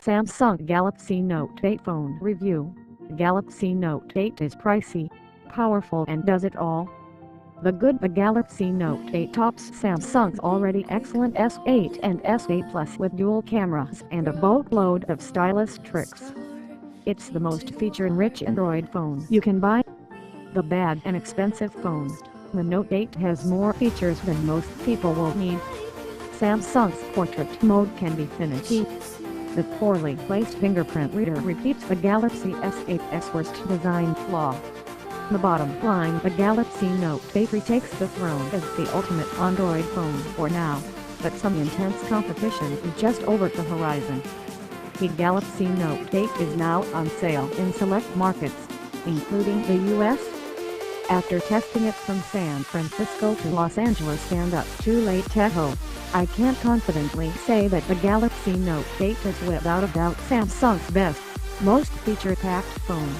Samsung Galaxy Note 8 phone review. Galaxy Note 8 is pricey, powerful and does it all. The Galaxy Note 8 tops Samsung's already excellent S8 and S8 Plus with dual cameras and a boatload of stylus tricks. It's the most feature-rich Android phone you can buy. The bad and expensive phone, the Note 8 has more features than most people will need. Samsung's portrait mode can be finicky. The poorly placed fingerprint reader repeats the Galaxy S8's worst design flaw. The bottom line, the Galaxy Note 8 retakes the throne as the ultimate Android phone for now, but some intense competition is just over the horizon. The Galaxy Note 8 is now on sale in select markets, including the US. After testing it from San Francisco to Los Angeles and up to Lake Tahoe, I can't confidently say that the Galaxy Note 8 is without a doubt Samsung's best, most feature-packed phone.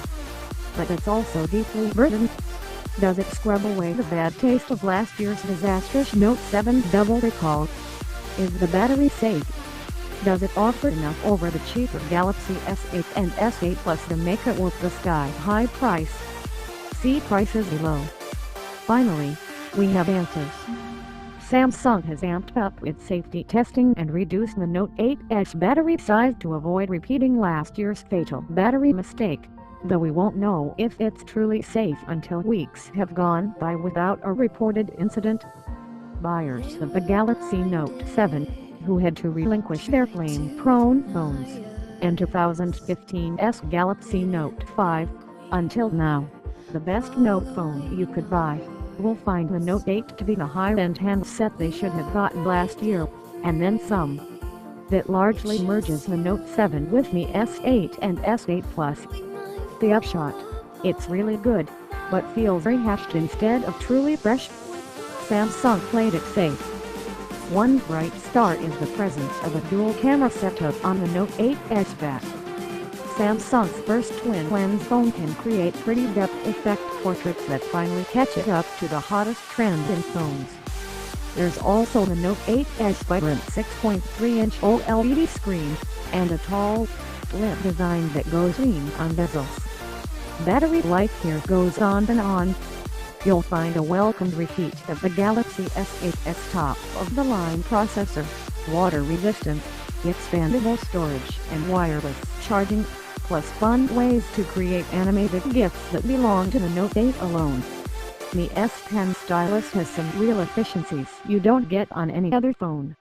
But it's also deeply burdened. Does it scrub away the bad taste of last year's disastrous Note 7 double recall? Is the battery safe? Does it offer enough over the cheaper Galaxy S8 and S8 Plus to make it worth the sky-high price? See prices below. Finally, we have answers. Samsung has amped up its safety testing and reduced the Note 8's battery size to avoid repeating last year's fatal battery mistake, though we won't know if it's truly safe until weeks have gone by without a reported incident. Buyers of the Galaxy Note 7, who had to relinquish their flame-prone phones, and 2015's Galaxy Note 5, until now, the best Note phone you could buy, will find the Note 8 to be the high-end handset they should have gotten last year, and then some. That largely merges the Note 7 with the S8 and S8 Plus. The upshot: it's really good, but feels rehashed instead of truly fresh. Samsung played it safe. One bright star is the presence of a dual camera setup on the Note 8's back. Samsung's first twin-lens phone can create pretty depth-effect portraits that finally catch it up to the hottest trend in phones. There's also the Note 8's vibrant 6.3-inch OLED screen, and a tall, slim design that goes lean on bezels. Battery life here goes on and on. You'll find a welcomed repeat of the Galaxy S8's top-of-the-line processor, water resistance, expandable storage and wireless charging, plus fun ways to create animated GIFs that belong to the Note 8 alone. The S Pen stylus has some real efficiencies you don't get on any other phone.